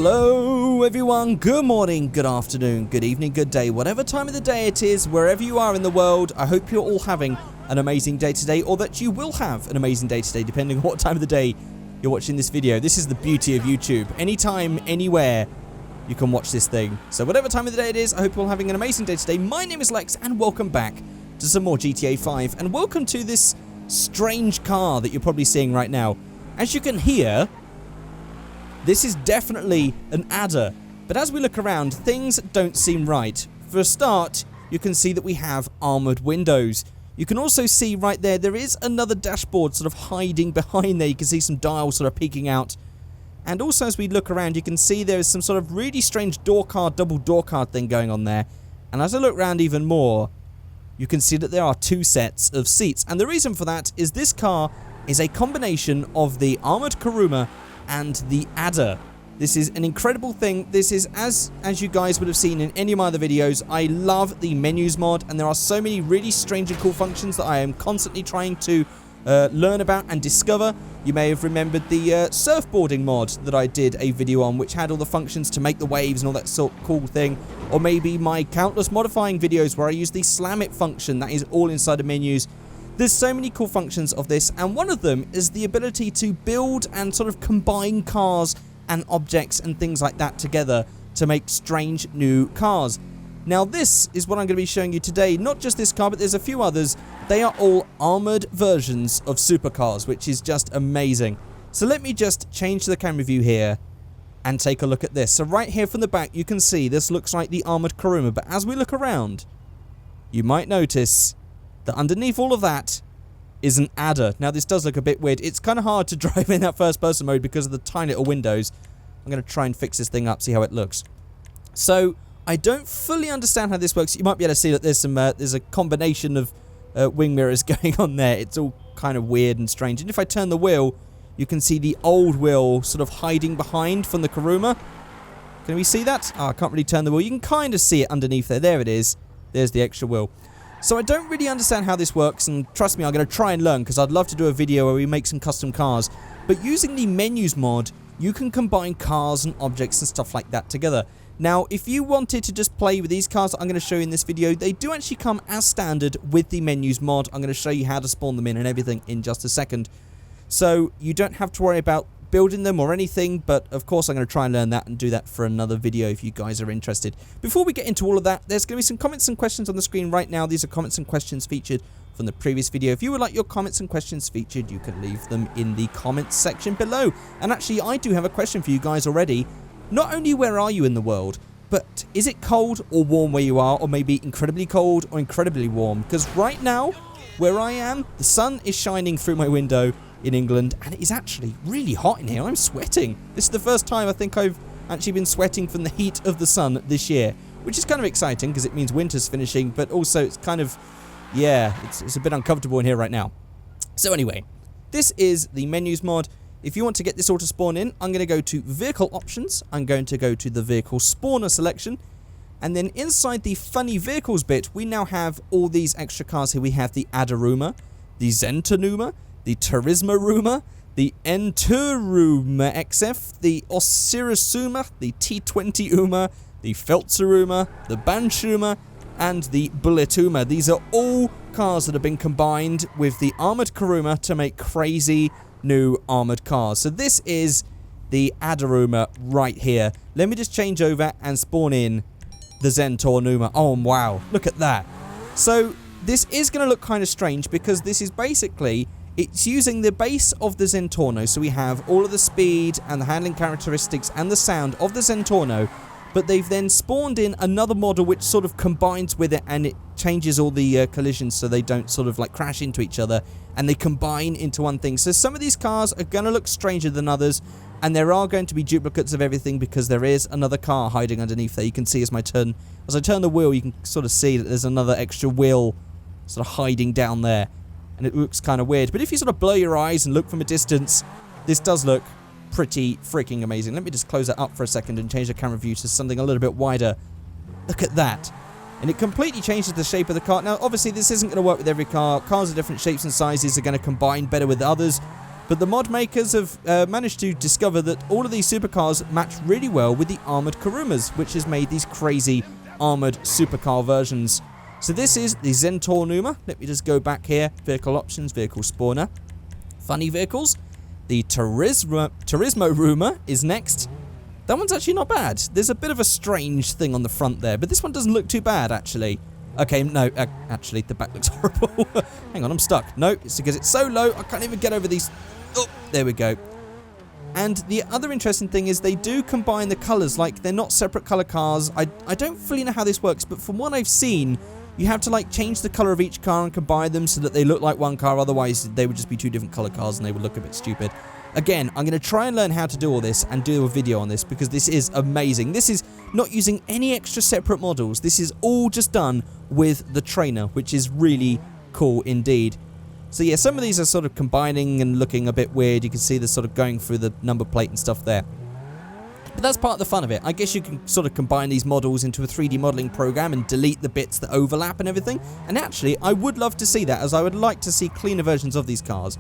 Hello everyone, good morning, good afternoon, good evening, good day, whatever time of the day it is, wherever you are in the world. I hope you're all having an amazing day today, or that you will have an amazing day today, depending on what time of the day you're watching this video. This is the beauty of YouTube. Anytime, anywhere, you can watch this thing. So whatever time of the day it is, I hope you're all having an amazing day today. My name is Lex, and welcome back to some more GTA 5, and welcome to this strange car that you're probably seeing right now. As you can hear, this is definitely an adder, but as we look around, things don't seem right. For a start, you can see that we have armoured windows. You can also see right there is another dashboard sort of hiding behind there. You can see some dials sort of peeking out. And also as we look around, you can see there is some sort of really strange door card, double door card thing going on there. And as I look around even more, you can see that there are two sets of seats. And the reason for that is this car is a combination of the Armoured Kuruma and the adder. This is an incredible thing. This is, as you guys would have seen in any of my other videos, I love the menus mod, and there are so many really strange and cool functions that I am constantly trying to learn about and discover. You may have remembered the surfboarding mod that I did a video on, which had all the functions to make the waves and all that sort of cool thing. Or maybe my countless modifying videos where I use the slam it function that is all inside the menus. There's so many cool functions of this, and one of them is the ability to build and sort of combine cars and objects and things like that together to make strange new cars. Now this is what I'm going to be showing you today. Not just this car, but there's a few others. They are all armoured versions of supercars, which is just amazing. So let me just change the camera view here and take a look at this. So right here from the back, you can see this looks like the Armoured Kuruma, but as we look around, you might notice that underneath all of that is an adder. Now this does look a bit weird. It's kind of hard to drive in that first person mode because of the tiny little windows. I'm going to try and fix this thing up, see how it looks. So I don't fully understand how this works. You might be able to see that there's a combination of wing mirrors going on there. It's all kind of weird and strange. And if I turn the wheel, you can see the old wheel sort of hiding behind from the Kuruma. Can we see that? Oh, I can't really turn the wheel. You can kind of see it underneath there. There it is. There's the extra wheel. So I don't really understand how this works, and trust me, I'm going to try and learn because I'd love to do a video where we make some custom cars. But using the menus mod, you can combine cars and objects and stuff like that together. Now, if you wanted to just play with these cars that I'm going to show you in this video, they do actually come as standard with the menus mod. I'm going to show you how to spawn them in and everything in just a second. So you don't have to worry about building them or anything, but of course I'm going to try and learn that and do that for another video if you guys are interested. Before we get into all of that, there's going to be some comments and questions on the screen right now. These are comments and questions featured from the previous video. If you would like your comments and questions featured, you can leave them in the comments section below. And actually, I do have a question for you guys already. Not only where are you in the world, but is it cold or warm where you are, or maybe incredibly cold or incredibly warm? Because right now, where I am, the sun is shining through my window in England, and it is actually really hot in here. I'm sweating. This is the first time I think I've actually been sweating from the heat of the sun this year, which is kind of exciting because it means winter's finishing, but also it's kind of, yeah, it's a bit uncomfortable in here right now. So anyway, this is the menus mod. If you want to get this auto spawn in, I'm going to go to vehicle options. I'm going to go to the vehicle spawner selection, and then inside the funny vehicles bit, we now have all these extra cars here. We have the Adderuma, the Zentorno, the Turismo, the Enturuma XF, the Osirasuma, the T20 the Feltzeruma, the Banshuma, and the Bulletuma. These are all cars that have been combined with the Armoured Kuruma to make crazy new armoured cars. So this is the Adderuma right here. Let me just change over and spawn in the Zentorno. Oh wow, look at that. So this is going to look kind of strange because this is basically, it's using the base of the Zentorno, so we have all of the speed and the handling characteristics and the sound of the Zentorno, but they've then spawned in another model which sort of combines with it, and it changes all the collisions so they don't sort of like crash into each other, and they combine into one thing. So some of these cars are going to look stranger than others, and there are going to be duplicates of everything because there is another car hiding underneath there. You can see as I turn the wheel, you can sort of see that there's another extra wheel sort of hiding down there. And it looks kind of weird. But if you sort of blow your eyes and look from a distance, this does look pretty freaking amazing. Let me just close that up for a second and change the camera view to something a little bit wider. Look at that. And it completely changes the shape of the car. Now, obviously, this isn't going to work with every car. Cars of different shapes and sizes are going to combine better with others. But the mod makers have managed to discover that all of these supercars match really well with the armoured Kurumas, which has made these crazy armoured supercar versions. So this is the Zentorno. Let me just go back here. Vehicle options, vehicle spawner. Funny vehicles. The Turismo Ruma is next. That one's actually not bad. There's a bit of a strange thing on the front there, but this one doesn't look too bad, actually. Okay, no, actually, the back looks horrible. Hang on, I'm stuck. No, it's because it's so low, I can't even get over these. Oh, there we go. And the other interesting thing is they do combine the colours, like they're not separate colour cars. I don't fully know how this works, but from what I've seen, you have to like change the colour of each car and combine them so that they look like one car, otherwise they would just be two different colour cars and they would look a bit stupid. Again, I'm going to try and learn how to do all this and do a video on this because this is amazing. This is not using any extra separate models. This is all just done with the trainer, which is really cool indeed. So yeah, some of these are sort of combining and looking a bit weird. You can see they're sort of going through the number plate and stuff there. But that's part of the fun of it. I guess you can sort of combine these models into a 3D modeling program and delete the bits that overlap and everything. And actually, I would love to see that, as I would like to see cleaner versions of these cars.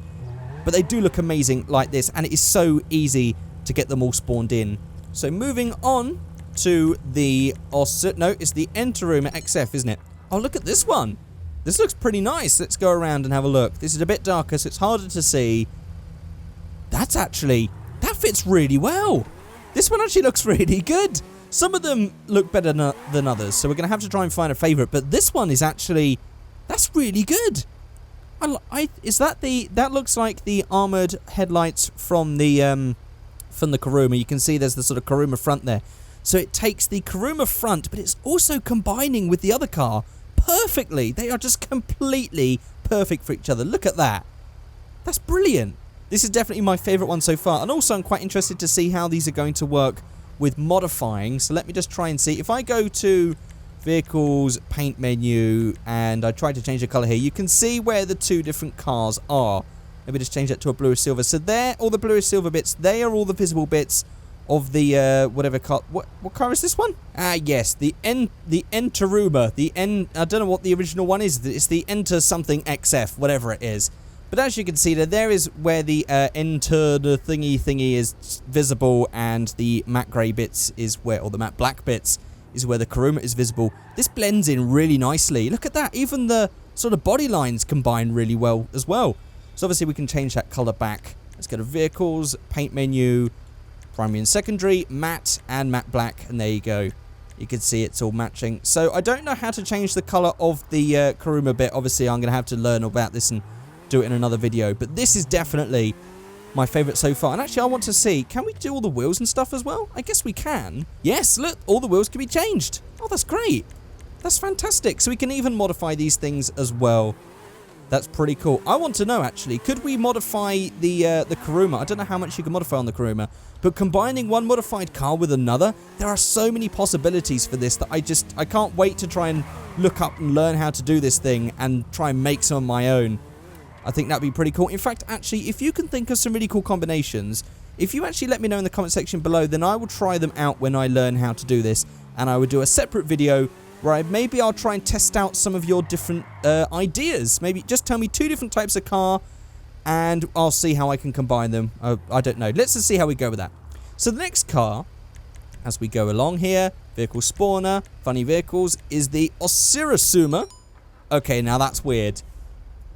But they do look amazing like this, and it is so easy to get them all spawned in. So moving on to the... no, it's the Zentorno XF, isn't it? Oh, look at this one. This looks pretty nice. Let's go around and have a look. This is a bit darker, so it's harder to see. That's actually... that fits really well. This one actually looks really good. Some of them look better than others, so we're going to have to try and find a favourite. But this one is actually... that's really good. Is that the... that looks like the armoured headlights from the Kuruma. You can see there's the sort of Kuruma front there. So it takes the Kuruma front, but it's also combining with the other car perfectly. They are just completely perfect for each other. Look at that. That's brilliant. This is definitely my favourite one so far. And also I'm quite interested to see how these are going to work with modifying. So let me just try and see. If I go to vehicles, paint menu, and I try to change the colour here, you can see where the two different cars are. Let me just change that to a bluish silver. So there, all the bluish silver bits, they are all the visible bits of the whatever car. What car is this one? Yes, the Zentorno. I don't know what the original one is. It's the Enter something XF, whatever it is. But as you can see there is where the Zentorno thingy is visible, and the matte grey bits is where, or the matte black bits is where the Kuruma is visible. This blends in really nicely. Look at that. Even the sort of body lines combine really well as well. So obviously we can change that colour back. Let's go to vehicles, paint menu, primary and secondary, matte and matte black, and there you go. You can see it's all matching. So I don't know how to change the colour of the Kuruma bit. Obviously I'm going to have to learn about this and do it in another video. But this is definitely my favourite so far. And actually I want to see, can we do all the wheels and stuff as well? I guess we can. Yes, look, all the wheels can be changed. Oh, that's great. That's fantastic. So we can even modify these things as well. That's pretty cool. I want to know, actually, could we modify the Kuruma? I don't know how much you can modify on the Kuruma, but combining one modified car with another, there are so many possibilities for this that I can't wait to try and look up and learn how to do this thing and try and make some of my own. I think that'd be pretty cool. In fact, actually, if you can think of some really cool combinations, if you actually let me know in the comment section below, then I will try them out when I learn how to do this, and I would do a separate video where maybe I'll try and test out some of your different ideas. Maybe just tell me 2 different types of car, and I'll see how I can combine them. I don't know. Let's just see how we go with that. So the next car, as we go along here, vehicle spawner, funny vehicles, is the Osirasuma. Okay, now that's weird.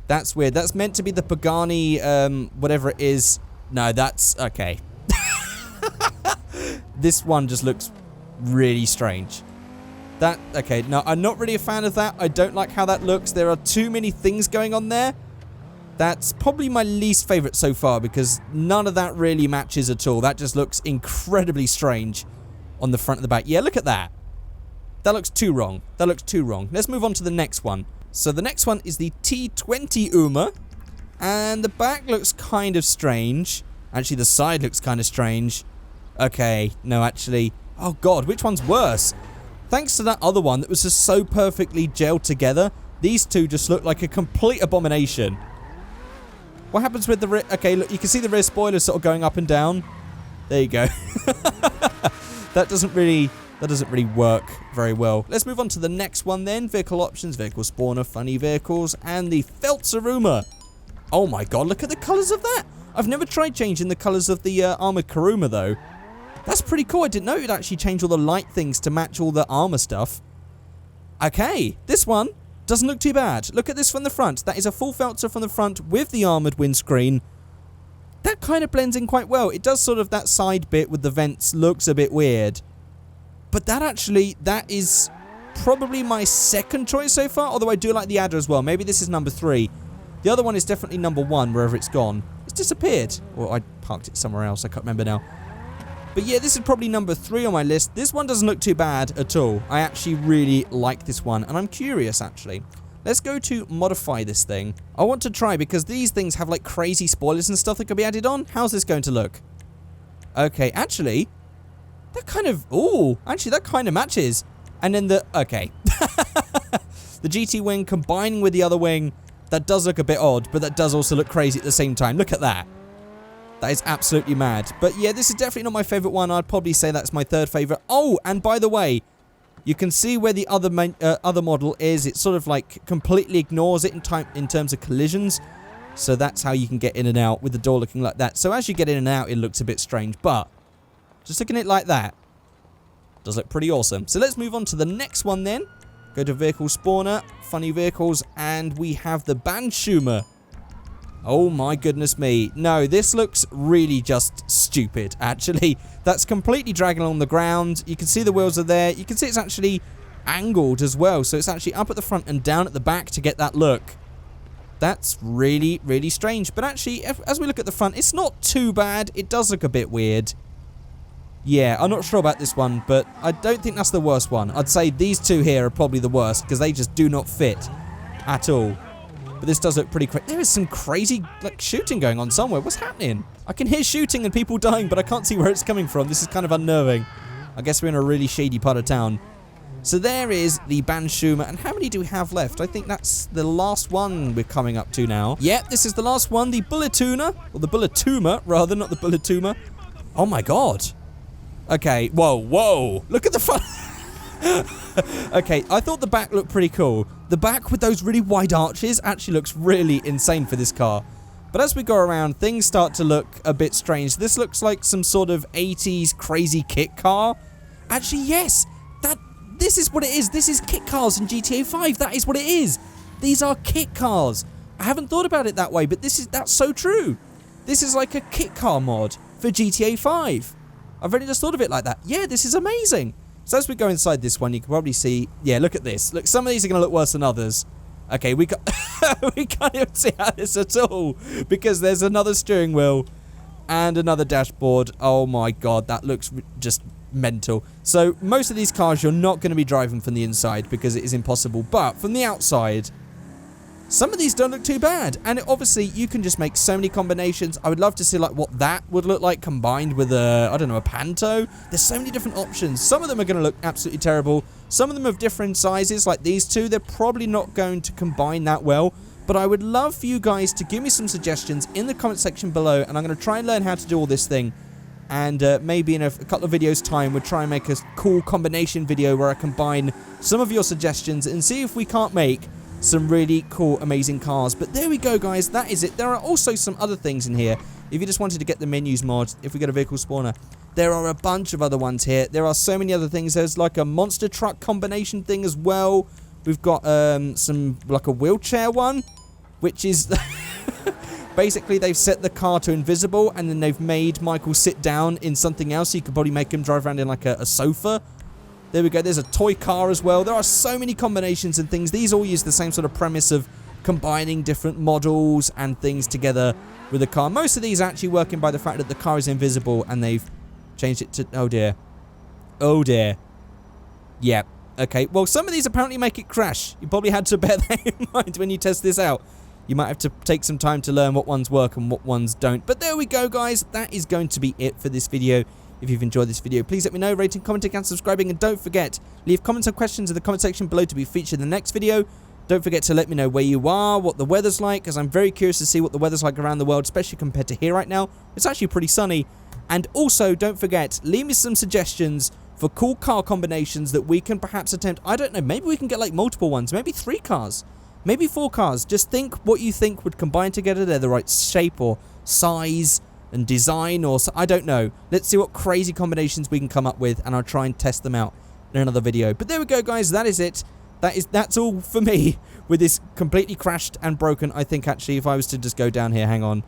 That's weird. That's meant to be the Pagani, whatever it is. No, that's... okay. This one just looks really strange. Okay, no, I'm not really a fan of that. I don't like how that looks. There are too many things going on there. That's probably my least favourite so far, because none of that really matches at all. That just looks incredibly strange on the front and the back. Yeah, look at that. That looks too wrong. That looks too wrong. Let's move on to the next one. So the next one is the T20 Uma, and the back looks kind of strange. Actually, the side looks kind of strange. Okay, no, actually... oh, God, which one's worse? Thanks to that other one that was just so perfectly gelled together, these two just look like a complete abomination. What happens with the rear... okay, look, you can see the rear spoiler sort of going up and down. There you go. That doesn't really work very well. Let's move on to the next one then. Vehicle options, vehicle spawner, funny vehicles, and the Zentorno. Oh my God, look at the colours of that. I've never tried changing the colours of the Armoured Kuruma, though. That's pretty cool. I didn't know it'd actually change all the light things to match all the armour stuff. Okay, this one doesn't look too bad. Look at this from the front. That is a full felter from the front with the armoured windscreen. That kind of blends in quite well. It does sort of, that side bit with the vents looks a bit weird. But that is probably my second choice so far, although I do like the adder as well. Maybe this is number 3. The other one is definitely number 1, wherever it's gone. It's disappeared. Or I parked it somewhere else, I can't remember now. But yeah, this is probably number 3 on my list. This one doesn't look too bad at all. I actually really like this one, and I'm curious, actually. Let's go to modify this thing. I want to try, because these things have like crazy spoilers and stuff that can be added on. How's this going to look? Okay, actually, that kind of, actually that kind of matches. And then okay. The GT wing combining with the other wing, that does look a bit odd, but that does also look crazy at the same time. Look at that. That is absolutely mad. But yeah, this is definitely not my favourite one. I'd probably say that's my 3rd favourite. Oh, and by the way, you can see where the other model is. It sort of like completely ignores it in terms of collisions. So that's how you can get in and out with the door looking like that. So as you get in and out, it looks a bit strange. But just looking at it like that, does look pretty awesome. So let's move on to the next one then. Go to vehicle spawner, funny vehicles, and we have the Schumer. Oh my goodness me. No, this looks really just stupid, actually. That's completely dragging along the ground. You can see the wheels are there. You can see it's actually angled as well. So it's actually up at the front and down at the back to get that look. That's really, really strange. But actually, as we look at the front, it's not too bad. It does look a bit weird. Yeah, I'm not sure about this one, but I don't think that's the worst one. I'd say these two here are probably the worst because they just do not fit at all. But this does look pretty quick. There is some crazy like shooting going on somewhere. What's happening? I can hear shooting and people dying, but I can't see where it's coming from. This is kind of unnerving. I guess we're in a really shady part of town. So there is the Schumer. And how many do we have left? I think that's the last one we're coming up to now. Yep, this is the last one. The Bulletuna. Or the Bulletuma, rather, not the Bulletuma. Oh my god. Okay, whoa. Look at the front. Okay, I thought the back looked pretty cool. The back with those really wide arches actually looks really insane for this car. But as we go around, things start to look a bit strange. This looks like some sort of 80s crazy kit car. Actually, yes. This is what it is. This is kit cars in GTA 5. That is what it is. These are kit cars. I haven't thought about it that way, but that's so true. This is like a kit car mod for GTA 5. I've only just thought of it like that. Yeah, this is amazing. So as we go inside this one, you can probably see... Yeah, look at this. Look, some of these are going to look worse than others. Okay, we can't even see out this at all. Because there's another steering wheel and another dashboard. Oh my god, that looks just mental. So most of these cars you're not going to be driving from the inside because it is impossible. But from the outside... Some of these don't look too bad, and obviously you can just make so many combinations. I would love to see like what that would look like combined with I don't know, a Panto. There's so many different options. Some of them are going to look absolutely terrible. Some of them have different sizes, like these two. They're probably not going to combine that well, but I would love for you guys to give me some suggestions in the comment section below, and I'm going to try and learn how to do all this thing. And maybe in a couple of videos time, we'll try and make a cool combination video where I combine some of your suggestions and see if we can't make some really cool, amazing cars. But there we go, guys. That is it. There are also some other things in here. If you just wanted to get the menus mod, if we get a vehicle spawner, there are a bunch of other ones here. There are so many other things. There's like a monster truck combination thing as well. We've got some, like a wheelchair one, which is... Basically, they've set the car to invisible, and then they've made Michael sit down in something else. So you could probably make him drive around in like a sofa. There we go. There's a toy car as well. There are so many combinations and things. These all use the same sort of premise of combining different models and things together with a car. Most of these are actually working by the fact that the car is invisible and they've changed it to... Oh, dear. Oh, dear. Yeah. Okay. Well, some of these apparently make it crash. You probably had to bear that in mind when you test this out. You might have to take some time to learn what ones work and what ones don't. But there we go, guys. That is going to be it for this video. If you've enjoyed this video, please let me know, rating, commenting, and subscribing. And don't forget, leave comments and questions in the comment section below to be featured in the next video. Don't forget to let me know where you are, what the weather's like, because I'm very curious to see what the weather's like around the world, especially compared to here right now. It's actually pretty sunny. And also, don't forget, leave me some suggestions for cool car combinations that we can perhaps attempt. I don't know, maybe we can get like multiple ones, maybe 3 cars, maybe 4 cars. Just think what you think would combine together. They're the right shape or size and design, or I don't know. Let's see what crazy combinations we can come up with, and I'll try and test them out in another video. But there we go, guys. That is it. That's all for me with this completely crashed and broken. I think actually, if I was to just go down here, hang on.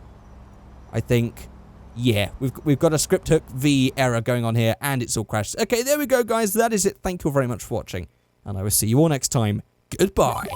I think, yeah, we've got a script hook V error going on here, and it's all crashed. Okay, there we go, guys. That is it. Thank you all very much for watching, and I will see you all next time. Goodbye.